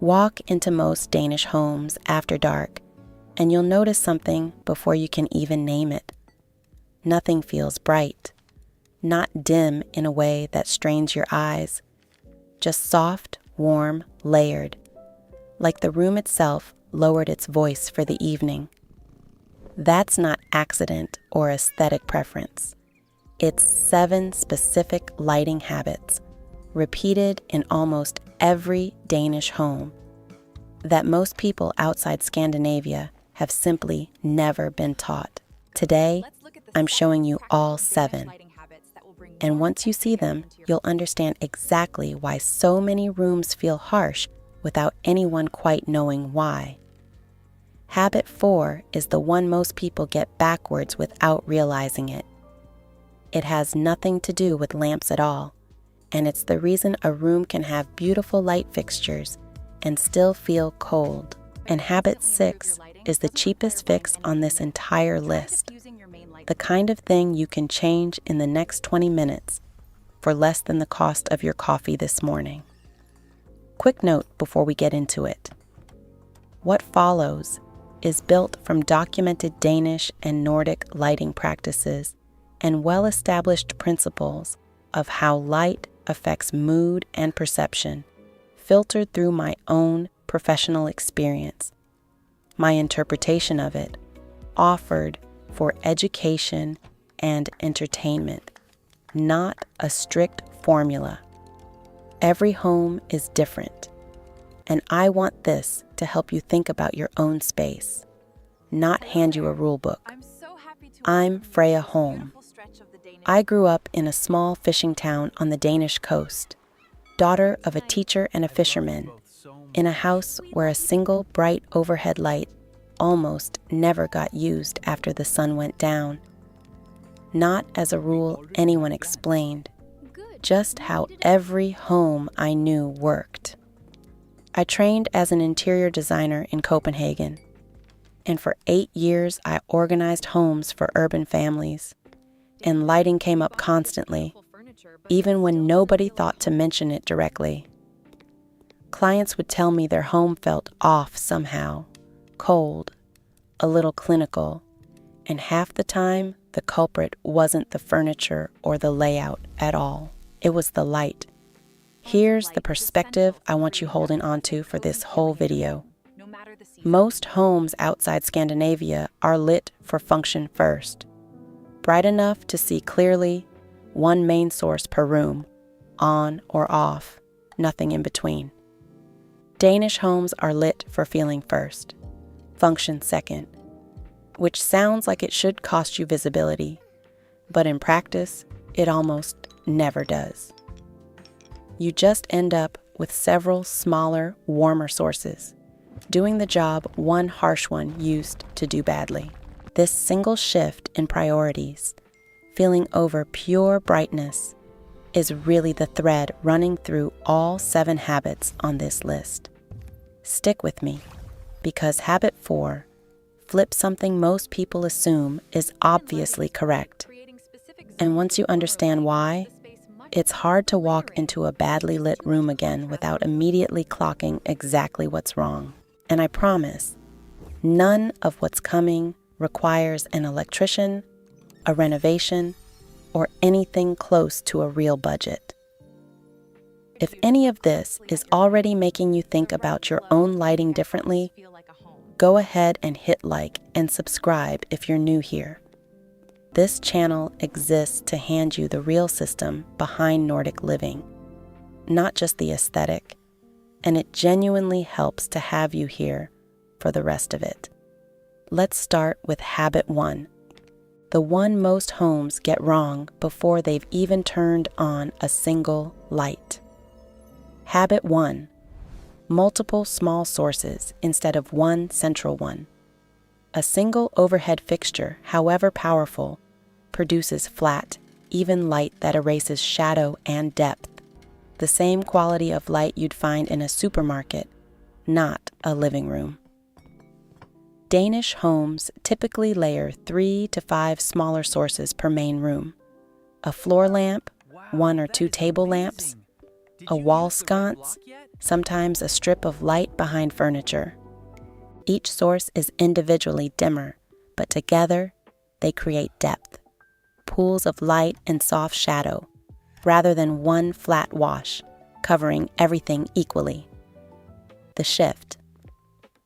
Walk into most Danish homes after dark, and you'll notice something before you can even name it. Nothing feels bright, not dim in a way that strains your eyes, just soft, warm, layered, like the room itself lowered its voice for the evening. That's not accident or aesthetic preference. It's 7 specific lighting habits, repeated in almost every Danish home, that most people outside Scandinavia have simply never been taught. Today, I'm showing you all 7. And once you see them, you'll understand exactly why so many rooms feel harsh without anyone quite knowing why. Habit 4 is the one most people get backwards without realizing it. It has nothing to do with lamps at all, and it's the reason a room can have beautiful light fixtures and still feel cold. And habit 6 is the cheapest fix on this entire list. The kind of thing you can change in the next 20 minutes for less than the cost of your coffee this morning. Quick note before we get into it. What follows is built from documented Danish and Nordic lighting practices and well-established principles of how light affects mood and perception, filtered through my own professional experience, my interpretation of it, offered for education and entertainment, not a strict formula. Every home is different, and I want this to help you think about your own space, not hand you a rule book. I'm Freya Holm. I grew up in a small fishing town on the Danish coast, daughter of a teacher and a fisherman, in a house where a single bright overhead light almost never got used after the sun went down. Not as a rule anyone explained, just how every home I knew worked. I trained as an interior designer in Copenhagen, and for 8 years I organized homes for urban families, and lighting came up constantly, even when nobody thought to mention it directly. Clients would tell me their home felt off somehow, cold, a little clinical, and half the time the culprit wasn't the furniture or the layout at all. It was the light. Here's the perspective I want you holding on to for this whole video. Most homes outside Scandinavia are lit for function first. Bright enough to see clearly, one main source per room, on or off, nothing in between. Danish homes are lit for feeling first, function second, which sounds like it should cost you visibility, but in practice, it almost never does. You just end up with several smaller, warmer sources, doing the job one harsh one used to do badly. This single shift in priorities, feeling over pure brightness, is really the thread running through all 7 habits on this list. Stick with me, because habit 4, flip something most people assume is obviously correct. And once you understand why, it's hard to walk into a badly lit room again without immediately clocking exactly what's wrong. And I promise, none of what's coming requires an electrician, a renovation, or anything close to a real budget. If any of this is already making you think about your own lighting differently, go ahead and hit like and subscribe if you're new here. This channel exists to hand you the real system behind Nordic living, not just the aesthetic, and it genuinely helps to have you here for the rest of it. Let's start with habit 1, the one most homes get wrong before they've even turned on a single light. Habit 1, multiple small sources instead of one central one. A single overhead fixture, however powerful, produces flat, even light that erases shadow and depth, the same quality of light you'd find in a supermarket, not a living room. Danish homes typically layer 3 to 5 smaller sources per main room. A floor lamp, 1 or 2 table lamps, a wall sconce, sometimes a strip of light behind furniture. Each source is individually dimmer, but together they create depth, pools of light and soft shadow, rather than one flat wash, covering everything equally. The shift.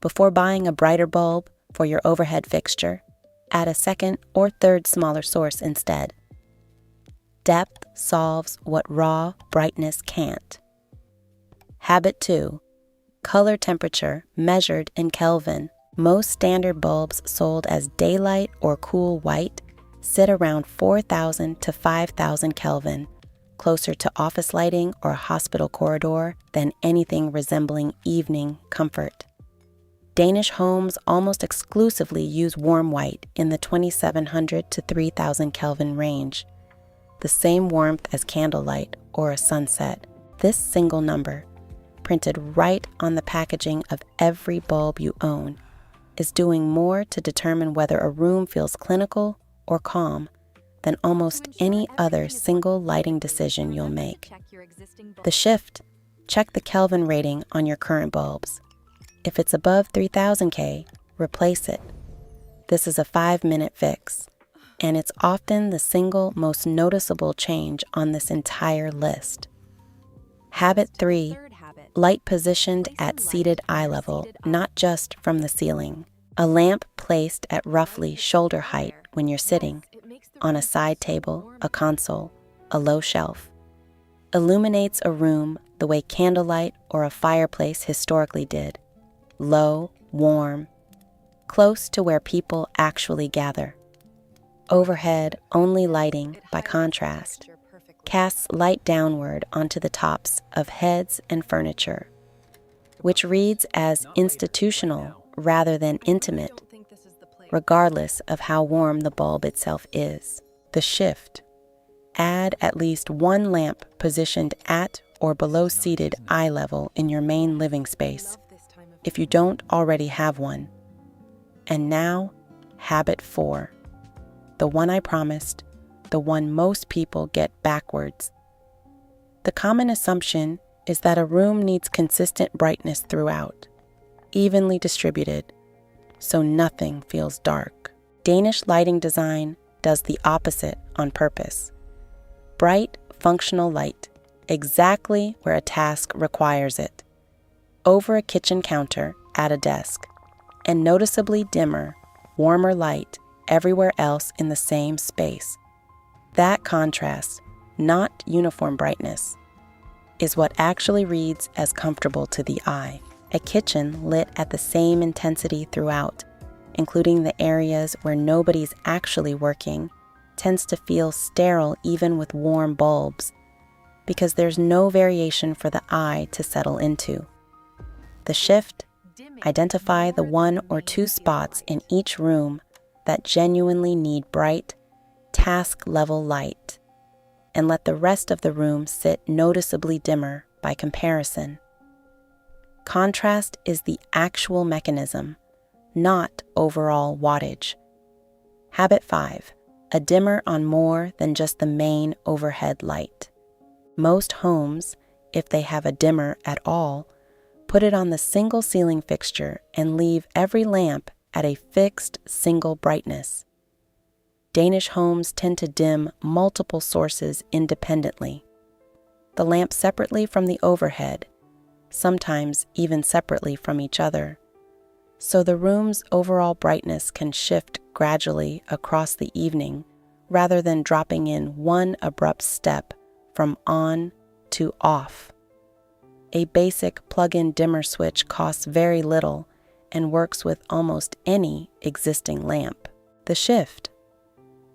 Before buying a brighter bulb for your overhead fixture, add a second or third smaller source instead. Depth solves what raw brightness can't. Habit 2. Color temperature measured in Kelvin. Most standard bulbs sold as daylight or cool white sit around 4,000 to 5,000 Kelvin, closer to office lighting or a hospital corridor than anything resembling evening comfort. Danish homes almost exclusively use warm white in the 2,700 to 3,000 Kelvin range, the same warmth as candlelight or a sunset. This single number, printed right on the packaging of every bulb you own, is doing more to determine whether a room feels clinical or calm than almost any other single lighting decision you'll make. The shift. Check the Kelvin rating on your current bulbs. If it's above 3000 K, replace it. This is a 5-minute fix, and it's often the single most noticeable change on this entire list. Habit 3. Light positioned at seated eye level, not just from the ceiling. A lamp placed at roughly shoulder height when you're sitting, on a side table, a console, a low shelf, illuminates a room the way candlelight or a fireplace historically did. Low, warm, close to where people actually gather. Overhead only lighting, by contrast, casts light downward onto the tops of heads and furniture, which reads as institutional rather than intimate, regardless of how warm the bulb itself is. The shift. Add at least one lamp positioned at or below seated eye level in your main living space, if you don't already have one. And now, habit 4. The one I promised, the one most people get backwards. The common assumption is that a room needs consistent brightness throughout, evenly distributed, so nothing feels dark. Danish lighting design does the opposite on purpose. Bright, functional light, exactly where a task requires it. Over a kitchen counter, at a desk, and noticeably dimmer, warmer light everywhere else in the same space. That contrast, not uniform brightness, is what actually reads as comfortable to the eye. A kitchen lit at the same intensity throughout, including the areas where nobody's actually working, tends to feel sterile even with warm bulbs, because there's no variation for the eye to settle into. The shift. Identify the 1 or 2 spots in each room that genuinely need bright, task-level light, and let the rest of the room sit noticeably dimmer by comparison. Contrast is the actual mechanism, not overall wattage. Habit 5. A dimmer on more than just the main overhead light. Most homes, if they have a dimmer at all, put it on the single ceiling fixture and leave every lamp at a fixed single brightness. Danish homes tend to dim multiple sources independently. The lamp separately from the overhead, sometimes even separately from each other, so the room's overall brightness can shift gradually across the evening rather than dropping in one abrupt step from on to off. A basic plug-in dimmer switch costs very little and works with almost any existing lamp. The shift.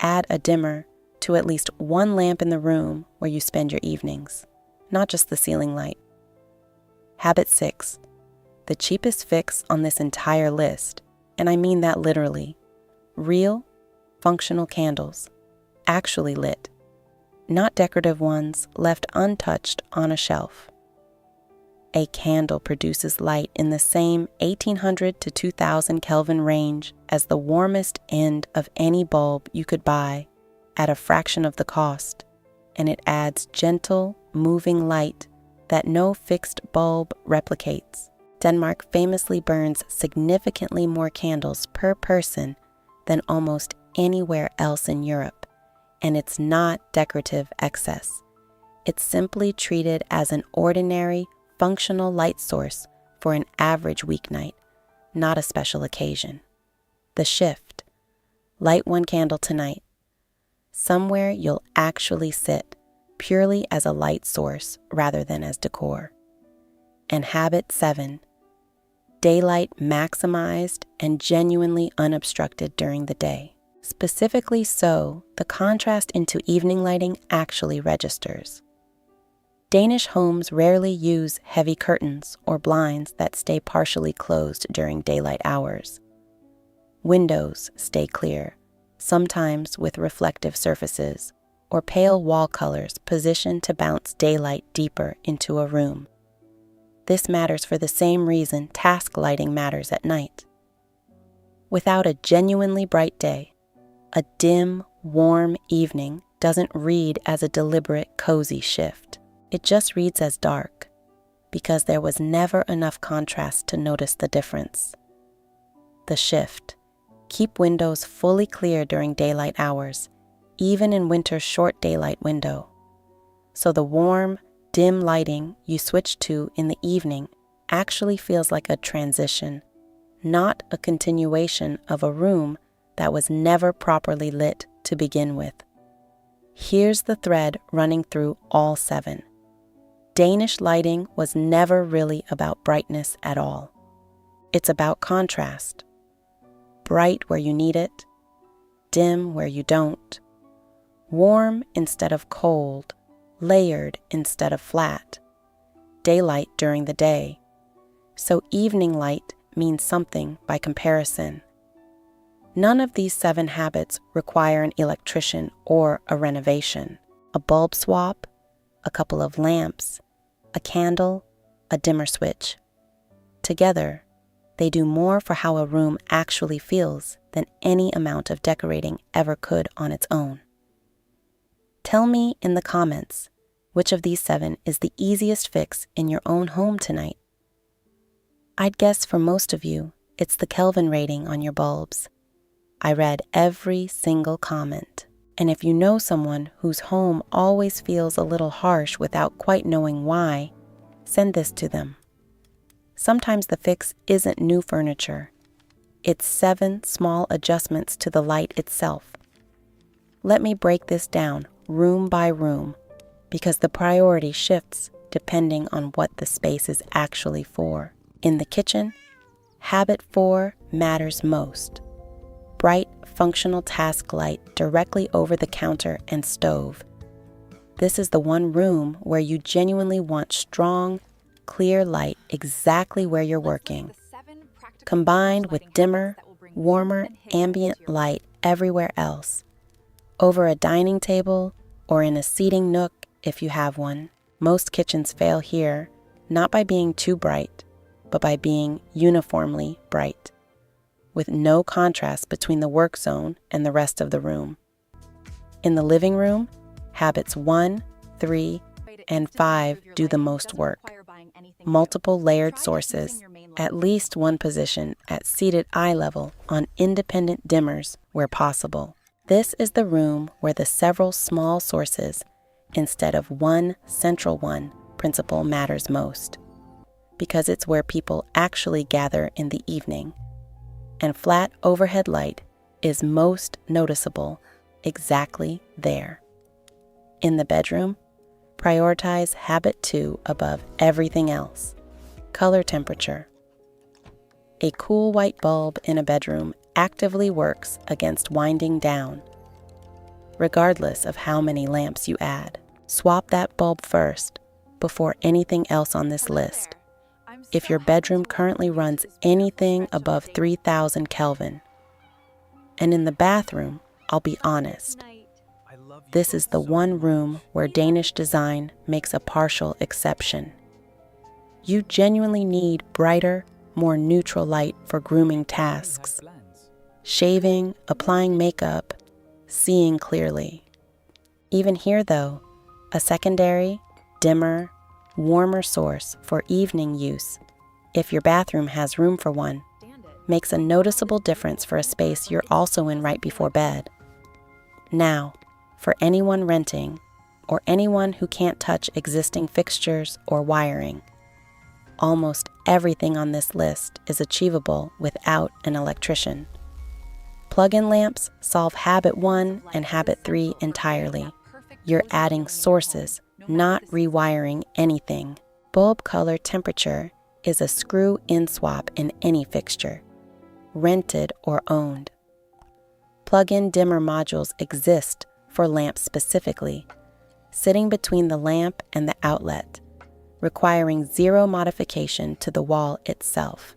Add a dimmer to at least one lamp in the room where you spend your evenings, not just the ceiling light. Habit 6. The cheapest fix on this entire list, and I mean that literally. Real, functional candles, actually lit, not decorative ones left untouched on a shelf. A candle produces light in the same 1800 to 2000 Kelvin range as the warmest end of any bulb you could buy at a fraction of the cost, and it adds gentle, moving light that no fixed bulb replicates. Denmark famously burns significantly more candles per person than almost anywhere else in Europe, and it's not decorative excess. It's simply treated as an ordinary, functional light source for an average weeknight, not a special occasion. The shift. Light one candle tonight. Somewhere you'll actually sit, purely as a light source rather than as decor. And habit 7. Daylight maximized and genuinely unobstructed during the day. Specifically so, the contrast into evening lighting actually registers. Danish homes rarely use heavy curtains or blinds that stay partially closed during daylight hours. Windows stay clear, sometimes with reflective surfaces, or pale wall colors positioned to bounce daylight deeper into a room. This matters for the same reason task lighting matters at night. Without a genuinely bright day, a dim, warm evening doesn't read as a deliberate, cozy shift. It just reads as dark, because there was never enough contrast to notice the difference. The shift. Keep windows fully clear during daylight hours, even in winter's short daylight window. So the warm, dim lighting you switch to in the evening actually feels like a transition, not a continuation of a room that was never properly lit to begin with. Here's the thread running through all 7. Danish lighting was never really about brightness at all. It's about contrast. Bright where you need it, dim where you don't, warm instead of cold, layered instead of flat, daylight during the day. So evening light means something by comparison. None of these 7 habits require an electrician or a renovation. A bulb swap, a couple of lamps, a candle, a dimmer switch. Together, they do more for how a room actually feels than any amount of decorating ever could on its own. Tell me in the comments which of these 7 is the easiest fix in your own home tonight. I'd guess for most of you, it's the Kelvin rating on your bulbs. I read every single comment, and if you know someone whose home always feels a little harsh without quite knowing why, send this to them. Sometimes the fix isn't new furniture. It's 7 small adjustments to the light itself. Let me break this down room by room, because the priority shifts depending on what the space is actually for. In the kitchen, habit 4 matters most. Bright, functional task light directly over the counter and stove. This is the one room where you genuinely want strong, clear light exactly where you're working, combined with dimmer, warmer, ambient light everywhere else, over a dining table or in a seating nook if you have one. Most kitchens fail here, not by being too bright, but by being uniformly bright, with no contrast between the work zone and the rest of the room. In the living room, habits 1, 3, and 5 do the most work. Multiple layered sources, at least one position at seated eye level on independent dimmers where possible. This is the room where the several small sources, instead of one central one, principle matters most, because it's where people actually gather in the evening. And flat overhead light is most noticeable exactly there. In the bedroom, prioritize habit 2 above everything else. Color temperature. A cool white bulb in a bedroom actively works against winding down. Regardless of how many lamps you add, swap that bulb first before anything else on this list. If your bedroom currently runs anything above 3000 Kelvin. And in the bathroom, I'll be honest, this is the one room where Danish design makes a partial exception. You genuinely need brighter, more neutral light for grooming tasks. Shaving, applying makeup, seeing clearly. Even here though, a secondary, dimmer, warmer source for evening use, if your bathroom has room for one, makes a noticeable difference for a space you're also in right before bed. Now, for anyone renting, or anyone who can't touch existing fixtures or wiring, almost everything on this list is achievable without an electrician. Plug-in lamps solve habit 1 and habit 3 entirely. You're adding sources, not rewiring anything. Bulb color temperature is a screw-in swap in any fixture, rented or owned. Plug-in dimmer modules exist for lamps specifically, sitting between the lamp and the outlet, requiring zero modification to the wall itself.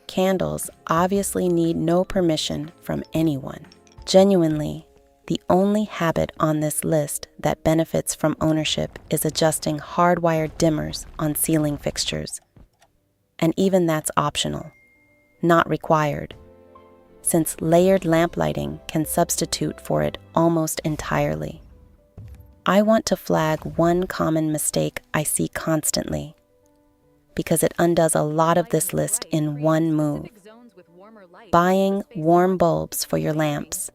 Candles obviously need no permission from anyone. Genuinely, the only habit on this list that benefits from ownership is adjusting hardwired dimmers on ceiling fixtures. And even that's optional, not required, since layered lamp lighting can substitute for it almost entirely. I want to flag one common mistake I see constantly, because it undoes a lot of this list in one move. Buying warm bulbs for your lamps,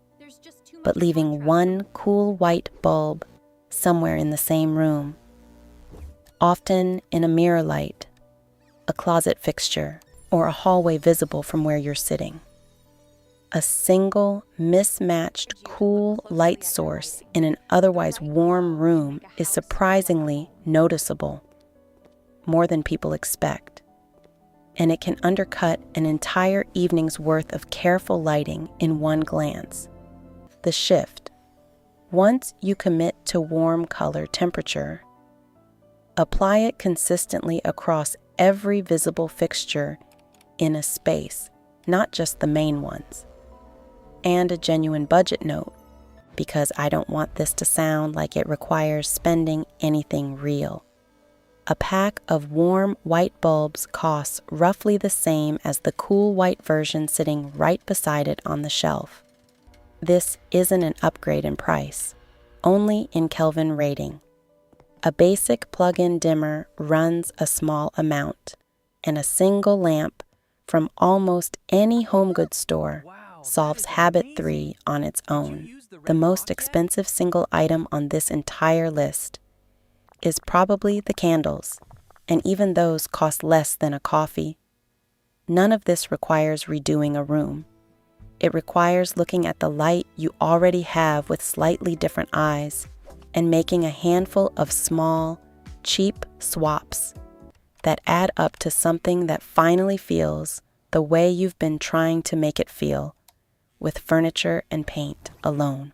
but leaving one cool white bulb somewhere in the same room, often in a mirror light, a closet fixture, or a hallway visible from where you're sitting. A single, mismatched, cool light source in an otherwise warm room is surprisingly noticeable, more than people expect, and it can undercut an entire evening's worth of careful lighting in one glance. The shift. Once you commit to warm color temperature, apply it consistently across every visible fixture in a space, not just the main ones. And a genuine budget note, because I don't want this to sound like it requires spending anything real. A pack of warm white bulbs costs roughly the same as the cool white version sitting right beside it on the shelf. This isn't an upgrade in price, only in Kelvin rating. A basic plug-in dimmer runs a small amount, and a single lamp from almost any home goods store solves habit 3 on its own. The most expensive single item on this entire list is probably the candles, and even those cost less than a coffee. None of this requires redoing a room. It requires looking at the light you already have with slightly different eyes and making a handful of small, cheap swaps that add up to something that finally feels the way you've been trying to make it feel with furniture and paint alone.